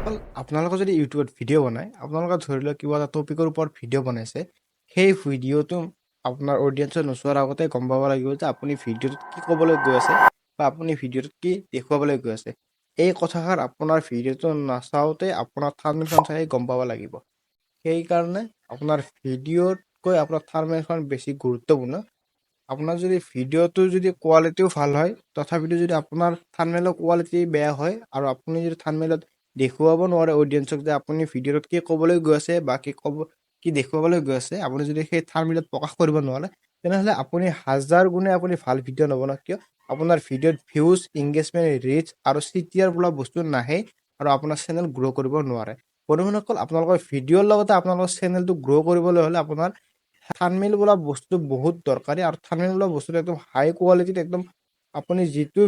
বন্ধুসকল আপোনালোকে যদি ইউটিউবত ভিডিঅ' বনায় আপোনালোকে ধৰি লওক কিবা এটা টপিকৰ ওপৰত ভিডিঅ' বনাইছে সেই ভিডিঅ'টো আপোনাৰ অডিয়েন্সে নোচোৱাৰ আগতে গম পাব লাগিব যে আপুনি ভিডিঅ'টোত কি ক'বলৈ গৈ আছে বা আপুনি ভিডিঅ'টোত কি দেখুৱাবলৈ গৈ আছে এই কথাষাৰ আপোনাৰ ভিডিঅ'টো নাচাওঁতে আপোনাৰ থাম্বনেইলখন চাই গম পাব লাগিব সেইকাৰণে আপোনাৰ ভিডিঅ'তকৈ আপোনাৰ থাম্বনেইলখন বেছি গুৰুত্বপূৰ্ণ আপোনাৰ যদি ভিডিঅ'টো যদি কোৱালিটিও ভাল হয় তথাপিতো যদি আপোনাৰ থাম্বনেইলৰ কোৱালিটি বেয়া হয় আৰু আপুনি যদি থাম্বনেইলত দেখুৱাব নোৱাৰে অডিয়েন্সক যে আপুনি ভিডিঅ'ত কি ক'বলৈ গৈ আছে বা কি দেখুৱাবলৈ গৈ আছে আপুনি যদি সেই থাম্বনেইলত প্ৰকাশ কৰিব নোৱাৰে তেনেহ'লে আপুনি হাজাৰ গুণে আপুনি ভাল ভিডিঅ' নবনাওক কিয় আপোনাৰ ভিডিঅ'ত ভিউজ এংগেজমেণ্ট ৰিচ আৰু চিটিআৰ বোলা বস্তু নাহে আৰু আপোনাৰ চেনেল গ্ৰ' কৰিব নোৱাৰে বন্ধুসকল আপোনালোকৰ ভিডিঅ'ৰ লগতে আপোনালোকৰ চেনেলটো গ্ৰ' কৰিবলৈ হ'লে আপোনাৰ থাম্বনেইল বোলা বস্তু বহুত দৰকাৰী আৰু থাম্বনেইল বোলা বস্তুটো একদম হাই কোৱালিটিত একদম আপুনি যিটো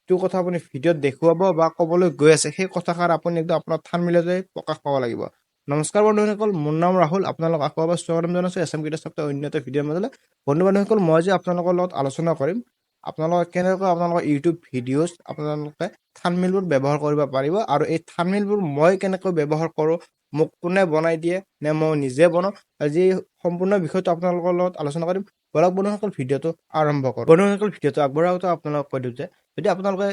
কথা আপুনি ভিডিঅ'ত দেখুৱাব বা ক'বলৈ গৈ আছে সেই কথাষাৰ আপুনি একদম আপোনাৰ থাম্বনেইলতে প্ৰকাশ পাব লাগিব নমস্কাৰ বন্ধুসকল মোৰ নাম ৰাহুল আপোনালোক আকৌ এবাৰ স্বাগতম জনাইছোঁ এছএম কিটা সপ্তাহ অন্য এটা ভিডিঅ'ৰ মাজলৈ বন্ধুসকল মই যে আপোনালোকৰ লগত আলোচনা কৰিম আপোনালোকে কেনেকৈ আপোনালোকৰ ইউটিউব ভিডিঅ'ছ আপোনালোকে থাম্বনেইলবোৰ ব্যৱহাৰ কৰিব পাৰিব আৰু এই থাম্বনেইলবোৰ মই কেনেকৈ ব্যৱহাৰ কৰোঁ মোক কোনে বনাই দিয়ে নে মই নিজে বনাওঁ আজি সম্পূৰ্ণ বিষয়টো আপোনালোকৰ লগত আলোচনা কৰিম বলক বন্ধুসকল ভিডিঅ'টো আৰম্ভ কৰোঁ বন্ধুসকল ভিডিঅ'টো আগবঢ়াওঁতে আপোনালোকক কৈ দিওঁ যে যদি আপোনালোকে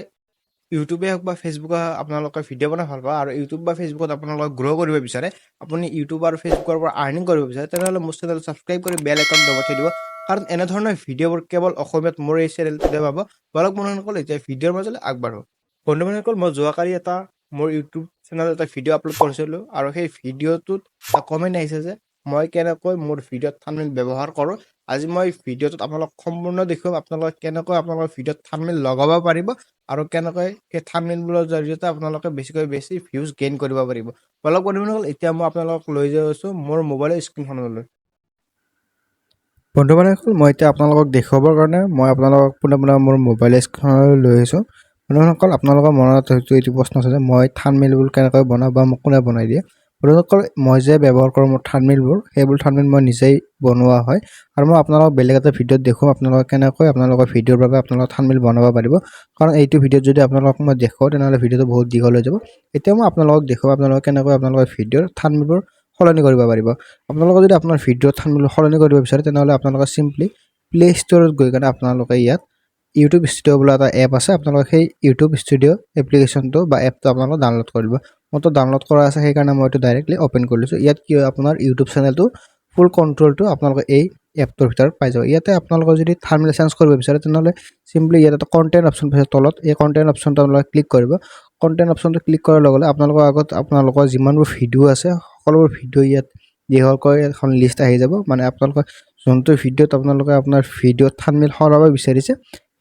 ইউটিউবে হওক বা ফেচবুকে আপোনালোকে ভিডিঅ' বনাই ভাল পায় আৰু ইউটিউব বা ফেচবুকত আপোনালোকে গ্ৰ' কৰিব বিচাৰে আপুনি ইউটিউব আৰু ফেচবুকৰ পৰা আৰ্নিং কৰিব বিচাৰে তেনেহ'লে মোৰ চেনেল ছাবস্ক্ৰাইব কৰি বেল আইকন দবাই থৈ দিব কাৰণ এনেধৰণৰ ভিডিঅ'বোৰ কেৱল অসমীয়াত মোৰ এই চেনেলটোতে পাব বলক বন্ধুসকল এতিয়া ভিডিঅ'ৰ মাজলৈ আগবাঢ়ো বন্ধুসকল মই যোৱাকালি এটা মোৰ ইউটিউব চেনেলত এটা ভিডিঅ' আপলোড কৰিছিলোঁ আৰু সেই ভিডিঅ'টোত এটা কমেণ্ট আহিছে যে মই কেনেকৈ মোৰ ভিডিঅ'ত থাম্বনেইল ব্যৱহাৰ কৰোঁ আজি মই ভিডিঅ'টোত আপোনালোকক সম্পূৰ্ণ দেখুৱাম আপোনালোকে কেনেকৈ আপোনালোকৰ ভিডিঅ'ত থাম্বনেইল লগাব পাৰিব আৰু কেনেকৈ সেই থাম্বনেইলবোৰৰ জৰিয়তে আপোনালোকে বেছি ভিউজ গেইন কৰিব পাৰিব বলক বন্ধুসকল এতিয়া মই আপোনালোকক লৈ যাই আছোঁ মোৰ মোবাইলৰ স্ক্ৰীণখনলৈ বন্ধুসকল মই এতিয়া আপোনালোকক দেখুৱাবৰ কাৰণে মই আপোনালোকক পুনৰ মোৰ মোবাইল স্ক্ৰীণলৈ লৈ আহিছোঁ বন্ধুসকল আপোনালোকৰ মনত হয়তো এইটো প্ৰশ্ন আছে যে মই থাম্বনেইলবোৰ কেনেকৈ বনাওঁ বা মোক কোনে বনাই দিয়ে বন্ধুসকল মই যে ব্যৱহাৰ কৰোঁ মোৰ থাম্বনেইলবোৰ সেইবোৰ থাম্বনেইল মই নিজেই বনোৱা হয় আৰু মই আপোনালোকক বেলেগ এটা ভিডিঅ'ত দেখুৱাম আপোনালোকে কেনেকৈ আপোনালোকৰ ভিডিঅ'ৰ বাবে আপোনালোকে থাম্বনেইল বনাব পাৰিব কাৰণ এইটো ভিডিঅ'ত যদি আপোনালোকক মই দেখুৱাওঁ তেনেহ'লে ভিডিঅ'টো বহুত দীঘল হৈ যাব এতিয়া মই আপোনালোকক দেখুৱাম আপোনালোকে কেনেকৈ আপোনালোকৰ ভিডিঅ'ৰ থাম্বনেইলবোৰ সলনি কৰিব পাৰিব আপোনালোকে যদি আপোনাৰ ভিডিঅ'ৰ থাম্বনেইল সলনি কৰিব বিচাৰে তেনেহ'লে আপোনালোকে চিম্পলি প্লে ষ্ট'ৰত গৈ কিনে আপোনালোকে ইয়াত ইউটিউব ষ্টুডিঅ' বোলা এটা এপ আছে আপোনালোকে সেই ইউটিউব ষ্টুডিঅ' এপ্লিকেশ্যনটো বা এপটো আপোনালোকে ডাউনলোড কৰিব মইতো ডাউনলোড কৰা আছে সেইকাৰণে মই এইটো ডাইৰেক্টলি অ'পেন কৰি লৈছোঁ ইয়াত কি হয় আপোনাৰ ইউটিউব চেনেলটো ফুল কণ্ট্ৰলটো আপোনালোকে এই এপটোৰ ভিতৰত পাই যাব ইয়াতে আপোনালোকে যদি থাম্বনেইল চেঞ্জ কৰিব বিচাৰে তেনেহ'লে চিম্পলি ইয়াত এটা কণ্টেণ্ট অপশ্যন পাইছে তলত এই কণ্টেণ্ট অপশ্যনটো আপোনালোকে ক্লিক কৰিব কণ্টেণ্ট অপশ্যনটো ক্লিক কৰাৰ লগে লগে আপোনালোকৰ আগত আপোনালোকৰ যিমানবোৰ ভিডিঅ' আছে সকলোবোৰ ভিডিঅ' ইয়াত দীঘলকৈ এখন লিষ্ট আহি যাব মানে আপোনালোকে যোনটো ভিডিঅ'ত আপোনালোকে আপোনাৰ ভিডিঅ'ত থাম্বনেইল সলাব বিচাৰিছে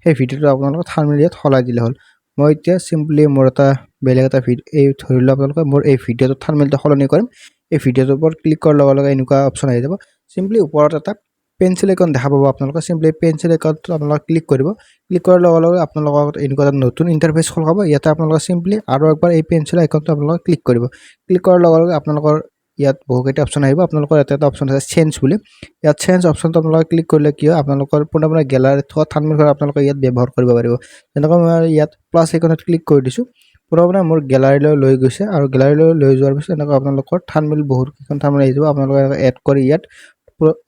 সেই ভিডিঅ'টো আপোনালোকে থাম্বনেইল ইয়াত সলাই দিলে হ'ল মই এতিয়া চিম্পলি মোৰ এটা বেলেগ এটা এই ধৰি লওক আপোনালোকে মোৰ এই ভিডিঅ'টোত থাম্বনেইলটো সলনি কৰিম এই ভিডিঅ'টোৰ ওপৰত ক্লিক কৰাৰ লগে লগে এনেকুৱা অপশ্যন আহি যাব চিম্পলি ওপৰত এটা পেঞ্চিল আইকন দেখা পাব আপোনালোকে চিম্পলি পেঞ্চিল আইকনটো আপোনালোকে ক্লিক কৰিব ক্লিক কৰাৰ লগে লগে আপোনালোকৰ এনেকুৱা এটা নতুন ইণ্টাৰফেচ খোল খাব ইয়াতে আপোনালোকে চিম্পলি আৰু একবাৰ এই পেঞ্চিল আইকনটো আপোনালোকে ক্লিক কৰিব ক্লিক কৰাৰ লগে লগে আপোনালোকৰ ইয়াত বহুকেইটা অপশ্যন আহিব আপোনালোকৰ এটা অপশ্যন আছে চেঞ্জ বুলি ইয়াত চেঞ্জ অপশ্যনটো আপোনালোকে ক্লিক কৰিলে কি হয় আপোনালোকৰ পুনৰ গেলাৰীত থকা থাম্বনেইল আপোনালোকে ইয়াত ব্যৱহাৰ কৰিব পাৰিব যেনেকৈ মই ইয়াত প্লাছ আইকনত ক্লিক কৰি দিছোঁ পুনৰ মোৰ গেলাৰীলৈ লৈ গৈছে আৰু গেলাৰীলৈ লৈ যোৱাৰ পিছত এনেকৈ আপোনালোকৰ থাম্বনেইল বহুতকেইখন থাম্বনেইল আহি যাব আপোনালোকে এড কৰি ইয়াত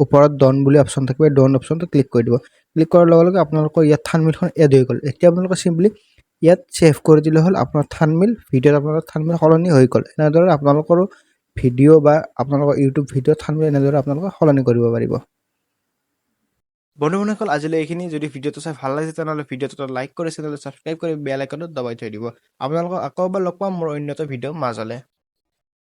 ওপৰত ডন বুলি অপশ্যন থাকিব ডন অপশ্যনটো ক্লিক কৰি দিব ক্লিক কৰাৰ লগে লগে আপোনালোকৰ ইয়াত থাম্বনেইলখন এড হৈ গ'ল এতিয়া আপোনালোকে চিম্পলি ইয়াত ছেভ কৰি দিলে হ'ল আপোনাৰ থাম্বনেইল ভিডিঅ'ত আপোনালোকৰ থাম্বনেইল সলনি হৈ গ'ল এনেদৰে আপোনালোকৰো ভিডিঅ' বা আপোনালোকৰ ইউটিউব ভিডিঅ'ত থাম্বনেইল এনেদৰে আপোনালোকে সলনি কৰিব পাৰিব বন্ধুসকল আজিলৈ এইখিনি যদি ভিডিঅ'টো চাই ভাল লাগিছে তেনেহ'লে ভিডিঅ'টো লাইক কৰি চেনেলটো ছাবস্ক্ৰাইব কৰি বেল আইকনটো দবাই থৈ দিব আপোনালোকক আকৌ এবাৰ লগ পাম মোৰ অন্য এটা ভিডিঅ' মাজলৈ